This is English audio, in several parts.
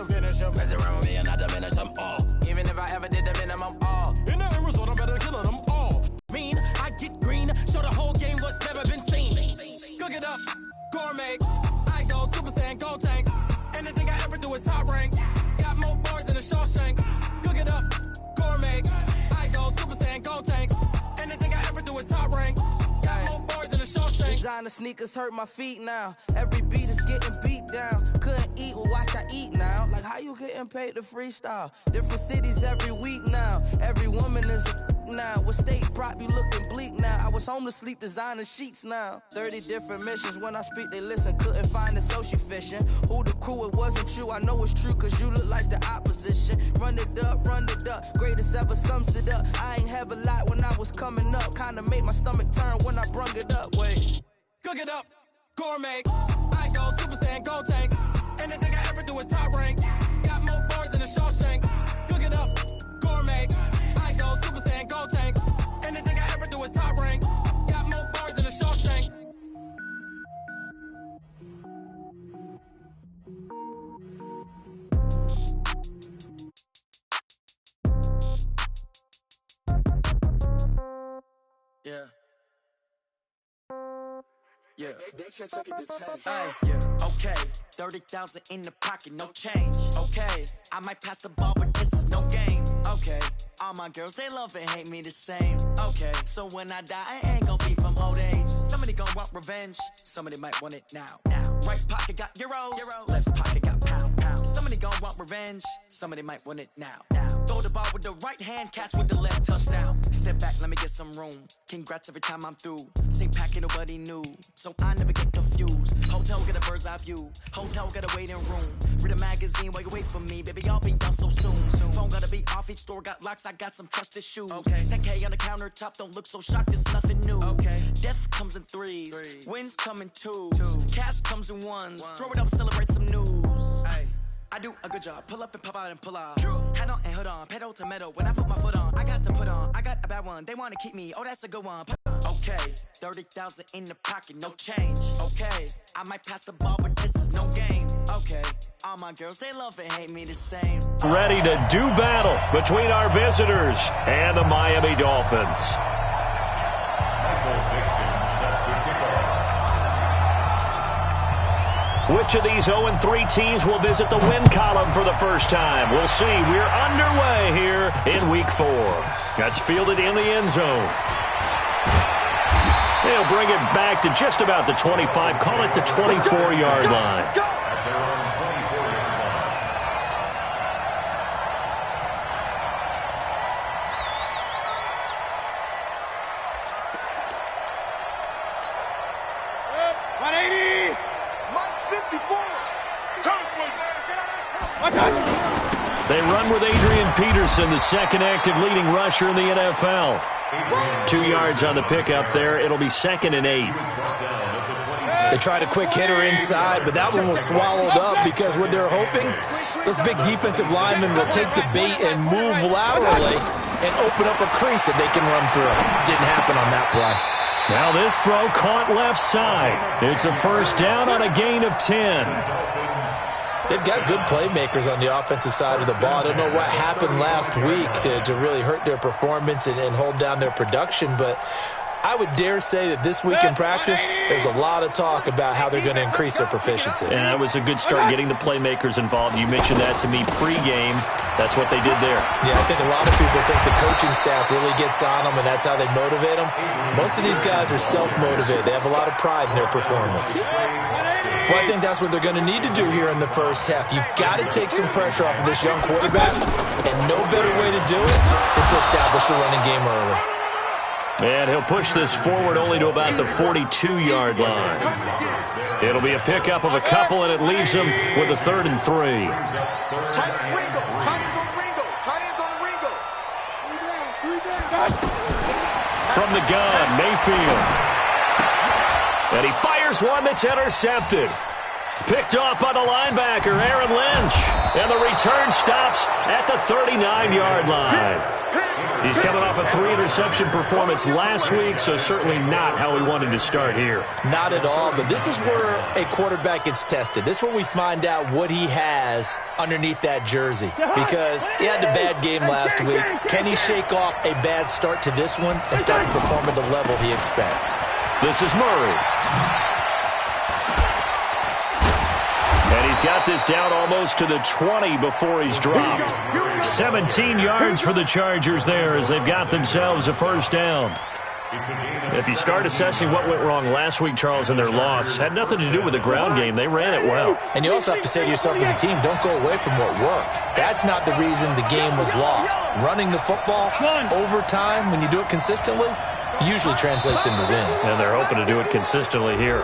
Finish him. Mess around with me and I diminish them all. Even if I ever did the minimum, all. In the end result, I better kill them all. Mean, I get green. Show the whole game what's never been seen. Cook it up, gourmet. I go Super Saiyan, Gold Tank. Anything I ever do is top rank. Got more bars than a Shawshank. Cook it up, gourmet. I go Super Saiyan, Gold Tank. Anything I ever do is top rank. Got more bars than a Shawshank. Designer sneakers hurt my feet now. Every beat is getting beat down. Couldn't eat, well watch I eat now. Like how you getting paid to freestyle? Different cities every week now. Every woman is a now. What state prop you looking bleak now? I was home to sleep designing sheets now. 30 different missions. When I speak they listen. Couldn't find the social fishing. Who the crew? It wasn't you. I know it's true cause you look like the opposition. Run it up. Greatest ever sums it up. I ain't have a lot when I was coming up. Kinda made my stomach turn when I brung it up. Wait. Cook it up, gourmet. I go Super Saiyan, Gold Tank. Anything I ever do is top rank. Got more bars than a Shawshank. Cook it up, gourmet. I go Super Saiyan, Gold Tank. Anything I ever do is top rank. Got more bars than a Shawshank. Yeah. Yeah. Okay. 30,000 in the pocket, no change. Okay. I might pass the ball, but this is no game. Okay. All my girls, they love and hate me the same. Okay. So when I die, I ain't gonna be from old age. Somebody gonna want revenge. Somebody might want it now. Right pocket got euros. Left pocket got pound. Somebody gonna want revenge. Somebody might want it now. Throw the ball with the right hand, catch with the left, touchdown. Step back, let me get some room. Congrats every time I'm through. Same packet, nobody knew. So I never get confused. Hotel get a bird's eye view. Hotel got a waiting room. Read a magazine while you wait for me. Baby, I'll be done so soon. Phone gotta be off, each store got locks. I got some trusted shoes. 10K on the countertop, don't look so shocked, it's nothing new. Death comes in threes. Wins come in twos. Cash comes in ones. Throw it up, celebrate some news. I do a good job. Pull up and pop out and pull out. Head on and hood on. Pedal to metal. When I put my foot on, I got to put on. I got a bad one. They want to keep me. Oh, that's a good one. Okay. 30,000 in the pocket. No change. Okay. I might pass the ball, but this is no game. Okay. All my girls, they love and hate me the same. Ready to do battle between our visitors and the Miami Dolphins. Which of these 0-3 teams will visit the win column for the first time? We'll see. We're underway here in Week 4. That's fielded in the end zone. They'll bring it back to just about the 25. Call it the 24-yard line. They run with Adrian Peterson, the second active leading rusher in the NFL. 2 yards on the pickup there. It'll be 2nd and 8. They tried a quick hitter inside, but that one was swallowed up because what they're hoping, those big defensive linemen will take the bait and move laterally and open up a crease that they can run through. Didn't happen on that play. Now this throw caught left side. It's a first down on a gain of 10. They've got good playmakers on the offensive side of the ball. I don't know what happened last week to really hurt their performance and hold down their production, but I would dare say that this week in practice, there's a lot of talk about how they're going to increase their proficiency. And that was a good start getting the playmakers involved. You mentioned that to me pregame. That's what they did there. Yeah, I think a lot of people think the coaching staff really gets on them, and that's how they motivate them. Most of these guys are self-motivated. They have a lot of pride in their performance. Well, I think that's what they're going to need to do here in the first half. You've got to take some pressure off of this young quarterback, and no better way to do it than to establish the running game early. And he'll push this forward only to about the 42-yard line. It'll be a pickup of a couple, and it leaves him with a 3rd and 3. Tight ends on Ringo. Tight ends on Ringo. From the gun, Mayfield. And he fires one that's intercepted. Picked off by the linebacker, Aaron Lynch. And the return stops at the 39-yard line. He's coming off a 3-interception performance last week, so certainly not how he wanted to start here. Not at all, but this is where a quarterback gets tested. This is where we find out what he has underneath that jersey, because he had a bad game last week. Can he shake off a bad start to this one and start to perform at the level he expects? This is Murray. And he's got this down almost to the 20 before he's dropped. 17 yards for the Chargers there as they've got themselves a first down. If you start assessing what went wrong last week, Charles, in their loss, had nothing to do with the ground game. They ran it well. And you also have to say to yourself as a team, don't go away from what worked. That's not the reason the game was lost. Running the football over time, when you do it consistently, usually translates into wins. And they're hoping to do it consistently here.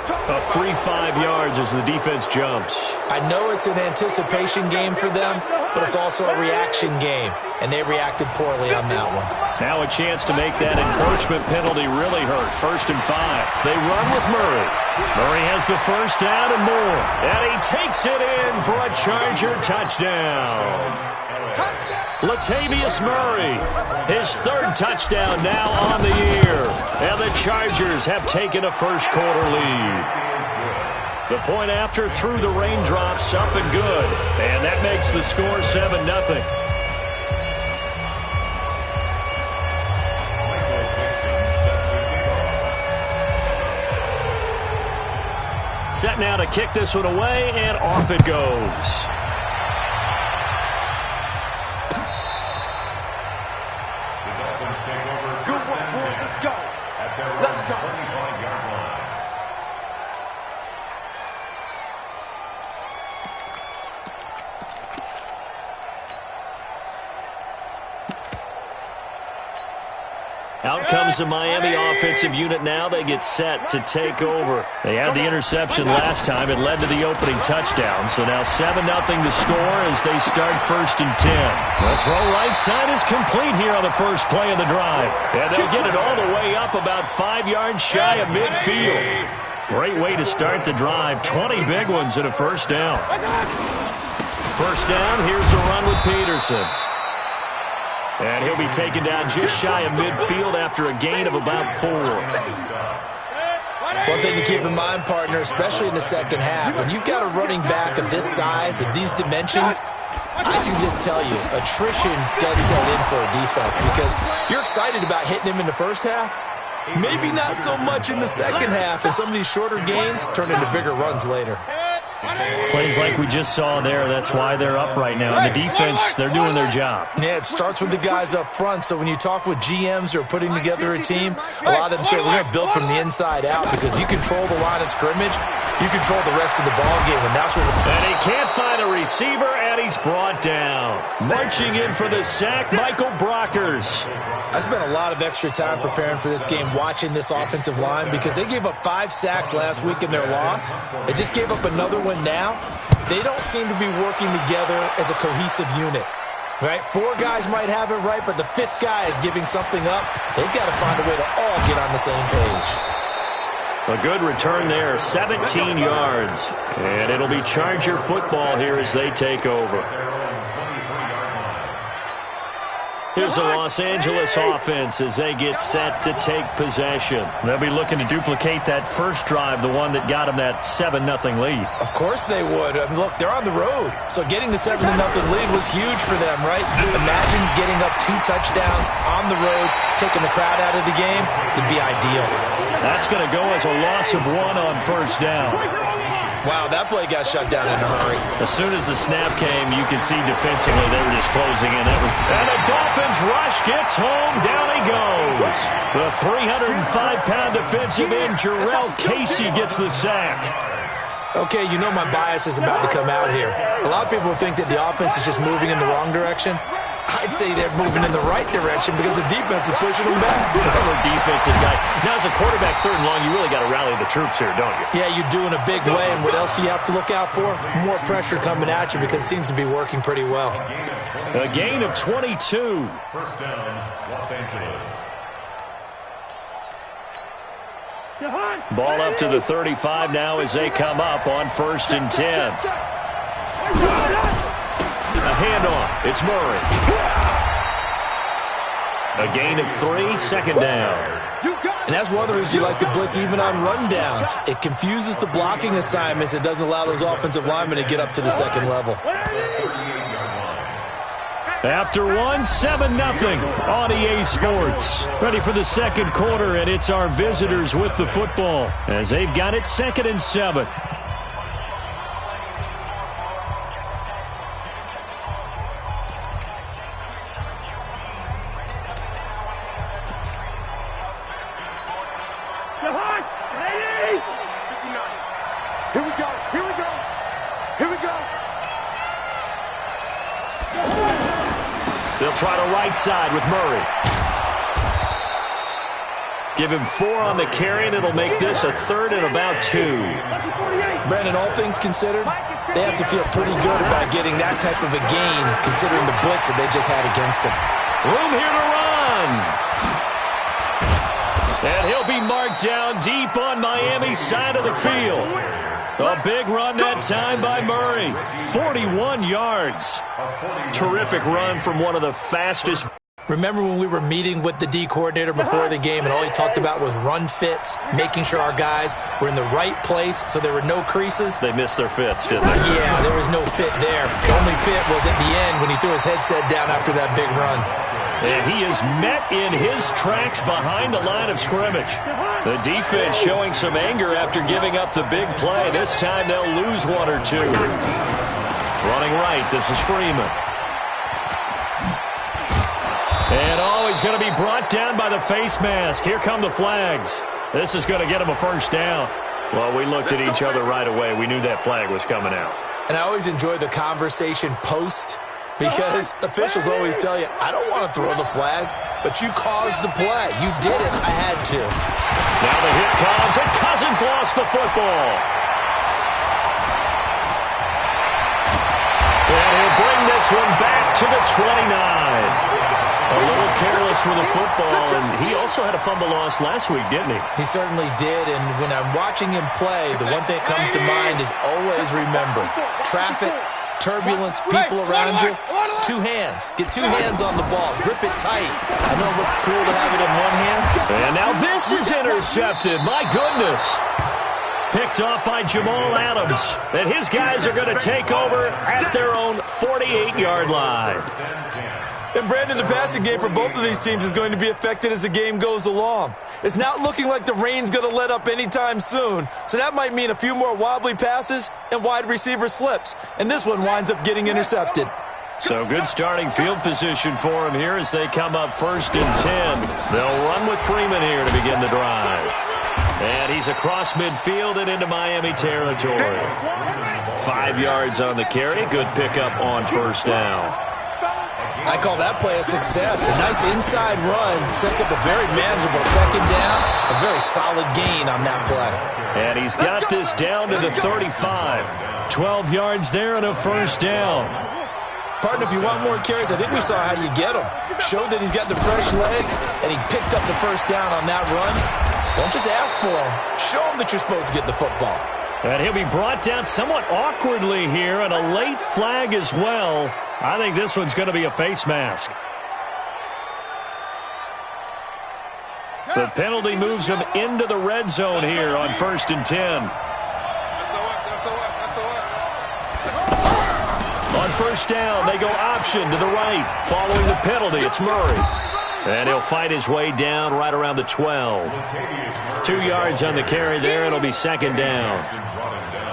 A free 5 yards as the defense jumps. I know it's an anticipation game for them, but it's also a reaction game, and they reacted poorly on that one. Now a chance to make that encroachment penalty really hurt. 1st and 5. They run with Murray. Murray has the first down and more, and he takes it in for a Charger touchdown. Latavius Murray, his 3rd touchdown now on the year. And the Chargers have taken a first-quarter lead. The point after through the raindrops, up and good. And that makes the score 7-0. Set now to kick this one away, and off it goes. Out comes the Miami offensive unit now. They get set to take over. They had the interception last time. It led to the opening touchdown. So now 7-0 to score as they start 1st and 10. The throw right side is complete here on the first play of the drive. And they'll get it all the way up about 5 yards shy of midfield. Great way to start the drive. 20 big ones and a first down. First down, here's the run with Peterson. And he'll be taken down just shy of midfield after a gain of about 4. One thing to keep in mind, partner, especially in the second half, when you've got a running back of this size, of these dimensions, I can just tell you, attrition does set in for a defense because you're excited about hitting him in the first half. Maybe not so much in the second half, and some of these shorter gains turn into bigger runs later. Plays like we just saw there, that's why they're up right now. And the defense, they're doing their job. Yeah, it starts with the guys up front. So when you talk with GMs who are putting together a team, a lot of them say we're going to build from the inside out because if you control the line of scrimmage, you control the rest of the ball game, and that's what And he can't find a receiver, and he's brought down. Marching in for the sack, Michael Brockers. I spent a lot of extra time preparing for this game, watching this offensive line, because they gave up 5 sacks last week in their loss. They just gave up another one now. They don't seem to be working together as a cohesive unit. Right? 4 guys might have it right, but the 5th guy is giving something up. They've got to find a way to all get on the same page. A good return there, 17 yards. And it'll be Charger football here as they take over. Here's the Los Angeles offense as they get set to take possession. They'll be looking to duplicate that first drive, the one that got them that 7-0 lead. Of course they would. I mean, look, they're on the road. So getting the 7-0 lead was huge for them, right? Imagine getting up 2 touchdowns on the road, taking the crowd out of the game. It'd be ideal. That's going to go as a loss of 1 on first down. Wow, that play got shut down in a hurry. As soon as the snap came, you could see defensively they were just closing in. And the Dolphins rush gets home. Down he goes. The 305-pound defensive end, Jarrell Casey, gets the sack. Okay, you know my bias is about to come out here. A lot of people think that the offense is just moving in the wrong direction. I'd say they're moving in the right direction because the defense is pushing them back. The defensive guy. Now, as a quarterback, 3rd and long, you really got to rally the troops here, don't you? Yeah, you do in a big way. And what else do you have to look out for? More pressure coming at you because it seems to be working pretty well. A gain of 22. First down, Los Angeles. Ball up to the 35 now as they come up on 1st and 10. A handoff. It's Murray. A gain of 3, second down. And that's one of the reasons you like to blitz even on rundowns. It confuses the blocking assignments. It doesn't allow those offensive linemen to get up to the second level. After 7-0 on EA Sports. Ready for the second quarter, and it's our visitors with the football as they've got it 2nd and 7. Here we go. Here we go. Here we go. They'll try to right side with Murray. Give him 4 on the carry, and it'll make this a 3rd and about 2. Brandon, all things considered, they have to feel pretty good about getting that type of a gain, considering the blitz that they just had against them. Room here to run. And he'll be marked down deep on Miami's side of the field. A big run that time by Murray. 41 yards. Terrific run from one of the fastest. Remember when we were meeting with the D coordinator before the game and all he talked about was run fits, making sure our guys were in the right place so there were no creases? They missed their fits, didn't they? Yeah, there was no fit there. The only fit was at the end when he threw his headset down after that big run. And he is met in his tracks behind the line of scrimmage. The defense showing some anger after giving up the big play. This time they'll lose 1 or 2. Running right, this is Freeman. And he's going to be brought down by the face mask. Here come the flags. This is going to get him a first down. Well, we looked at each other right away. We knew that flag was coming out. And I always enjoy the conversation post, because officials always tell you, I don't want to throw the flag, but you caused the play. You did it. I had to. Now the hit comes, and Cousins lost the football. And he'll bring this one back to the 29. A little careless with the football, and he also had a fumble loss last week, didn't he? He certainly did, and when I'm watching him play, the one thing that comes to mind is always remember, traffic, turbulence, people around you, 2 hands. Get 2 hands on the ball. Grip it tight. I know it looks cool to have it in one hand. And now this is intercepted. My goodness. Picked off by Jamal Adams. And his guys are going to take over at their own 48-yard line. And Brandon, the passing game for both of these teams is going to be affected as the game goes along. It's not looking like the rain's going to let up anytime soon. So that might mean a few more wobbly passes and wide receiver slips. And this one winds up getting intercepted. So good starting field position for him here as they come up 1st and 10. They'll run with Freeman here to begin the drive. And he's across midfield and into Miami territory. 5 yards on the carry. Good pickup on 1st down. I call that play a success. A nice inside run sets up a very manageable 2nd down. A very solid gain on that play. And he's got this down to the 35. 12 yards there and a 1st down. Partner, if you want more carries, I think we saw how you get them. Showed that he's got the fresh legs, and he picked up the 1st down on that run. Don't just ask for him. Show him that you're supposed to get the football. And he'll be brought down somewhat awkwardly here, and a late flag as well. I think this one's going to be a face mask. The penalty moves him into the red zone here on 1st and 10. On 1st down, they go option to the right. Following the penalty, it's Murray. And he'll fight his way down right around the 12. 2 yards on the carry there. It'll be 2nd down.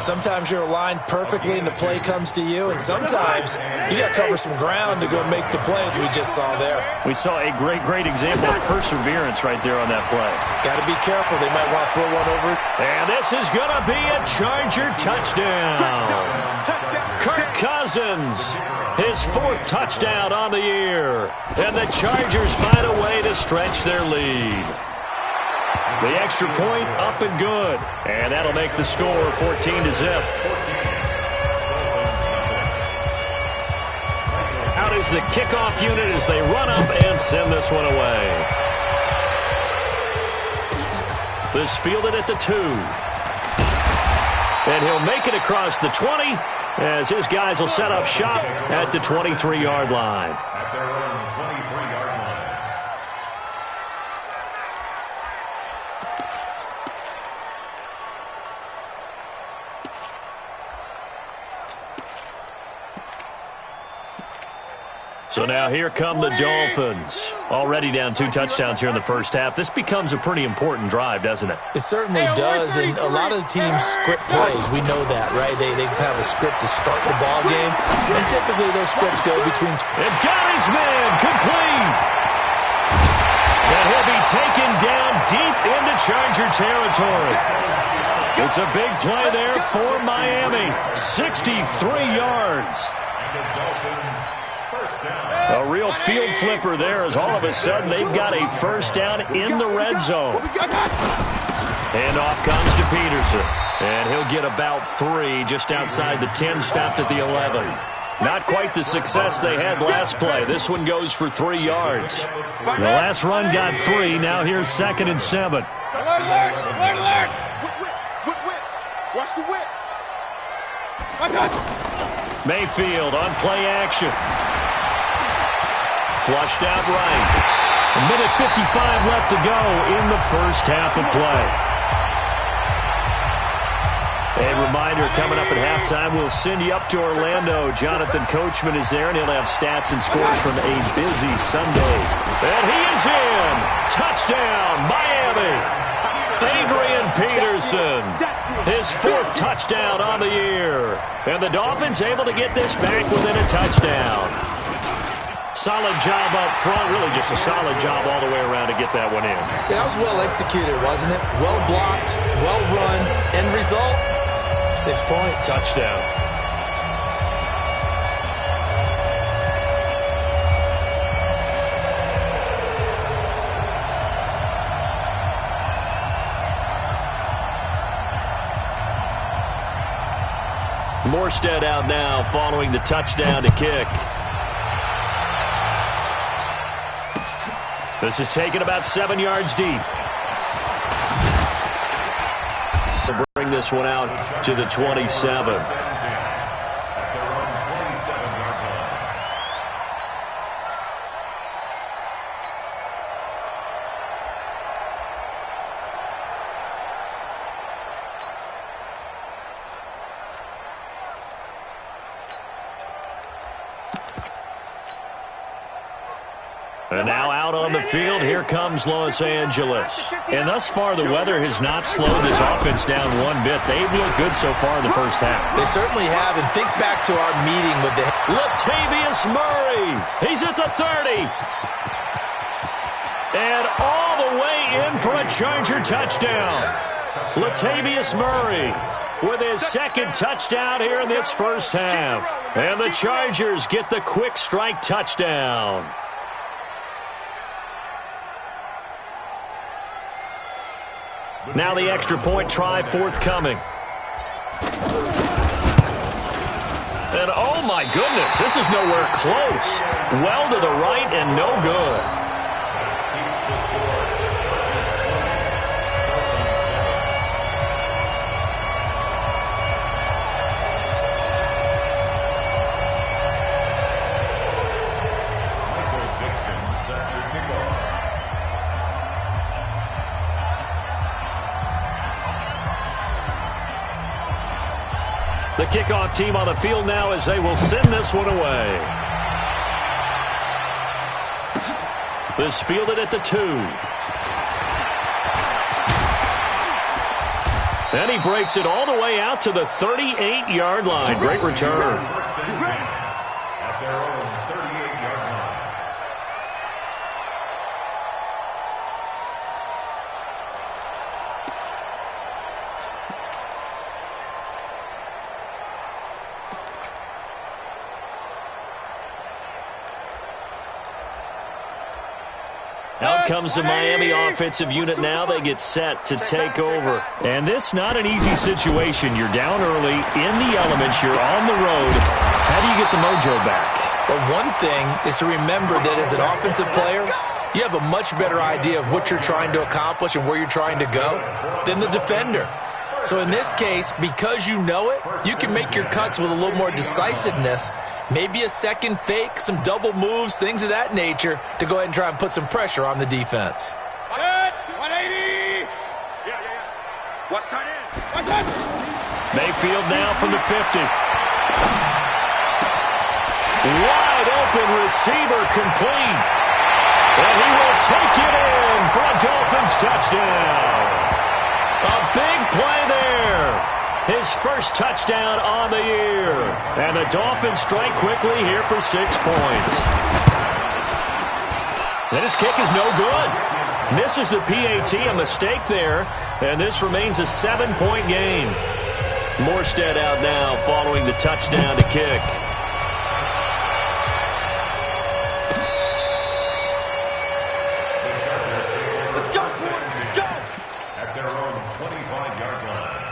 Sometimes you're aligned perfectly and the play comes to you, and sometimes you got to cover some ground to go make the play, as we just saw there. We saw a great example of perseverance right there on that play. Got to be careful. They might want to throw one over. And this is going to be a Charger touchdown. Kirk Cousins, his 4th touchdown on the year. And the Chargers find a way to stretch their lead. The extra point up and good. And that'll make the score 14-0. Out is the kickoff unit as they run up and send this one away. This fielded at the 2. And he'll make it across the 20 as his guys will set up shop at the 23-yard line. So now here come the Dolphins. Already down 2 touchdowns here in the first half. This becomes a pretty important drive, doesn't it? It certainly does, and a lot of the teams script plays. We know that, right? They have a script to start the ball game, and typically those scripts go between... And got his man complete. And he'll be taken down deep into Charger territory. It's a big play there for Miami. 63 yards. A real field flipper there as all of a sudden they've got a first down in the red zone. And off comes to Peterson. And he'll get about 3 just outside the 10, stopped at the 11. Not quite the success they had last play. This one goes for 3 yards. The last run got 3. Now here's 2nd and 7. Watch the whip. Mayfield on play action. Flushed out right. A minute 55 left to go in the first half of play. A reminder, coming up at halftime, we'll send you up to Orlando. Jonathan Coachman is there, and he'll have stats and scores from a busy Sunday. And he is in. Touchdown, Miami. Adrian Peterson, his 4th touchdown on the year. And the Dolphins able to get this back within a touchdown. Solid job up front, really just a solid job all the way around to get that one in. Yeah, that was well executed, wasn't it? Well blocked, well run. End result, 6 points. Touchdown. Morstead out now following the touchdown to kick. This is taken about 7 yards deep. We'll bring this one out to the 27. And now out on the field, here comes Los Angeles. And thus far, the weather has not slowed this offense down one bit. They've looked good so far in the first half. They certainly have, and think back to our meeting with the... Latavius Murray, he's at the 30. And all the way in for a Charger touchdown. Latavius Murray with his 2nd touchdown here in this first half. And the Chargers get the quick strike touchdown. Now the extra point try forthcoming. And oh my goodness, this is nowhere close. Well to the right and no good. The kickoff team on the field now as they will send this one away. This fielded at the 2. And he breaks it all the way out to the 38-yard line. Great return. At their own 38-yard line. Out comes the Miami offensive unit now. They get set to take over. And this not an easy situation. You're down early, in the elements, you're on the road. How do you get the mojo back? Well, one thing is to remember that as an offensive player, you have a much better idea of what you're trying to accomplish and where you're trying to go than the defender. So in this case, because you know it, you can make your cuts with a little more decisiveness. Maybe a second fake, some double moves, things of that nature to go ahead and try and put some pressure on the defense. 180! Watch tight end. Mayfield now from the 50. Wide open receiver complete. And he will take it in for a Dolphins touchdown. A big play there. His first touchdown on the year. And the Dolphins strike quickly here for 6 points. And his kick is no good. Misses the PAT, a mistake there. And this remains a 7-point game. Morstead out now following the touchdown to kick. Let's go, let's go! At their own 25-yard line.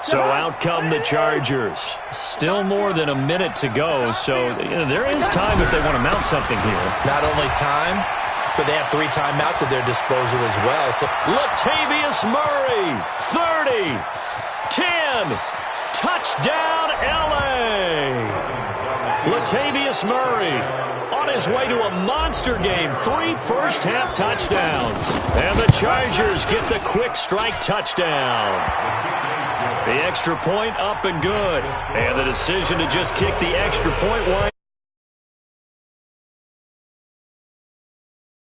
So out come the Chargers. Still more than a minute to go, so there is time if they want to mount something here. Not only time, but they have 3 timeouts at their disposal as well. So Latavius Murray, 30, 10, touchdown LA. Latavius Murray on his way to a monster game, 3 first-half touchdowns. And the Chargers get the quick strike touchdown. The extra point up and good. And the decision to just kick the extra point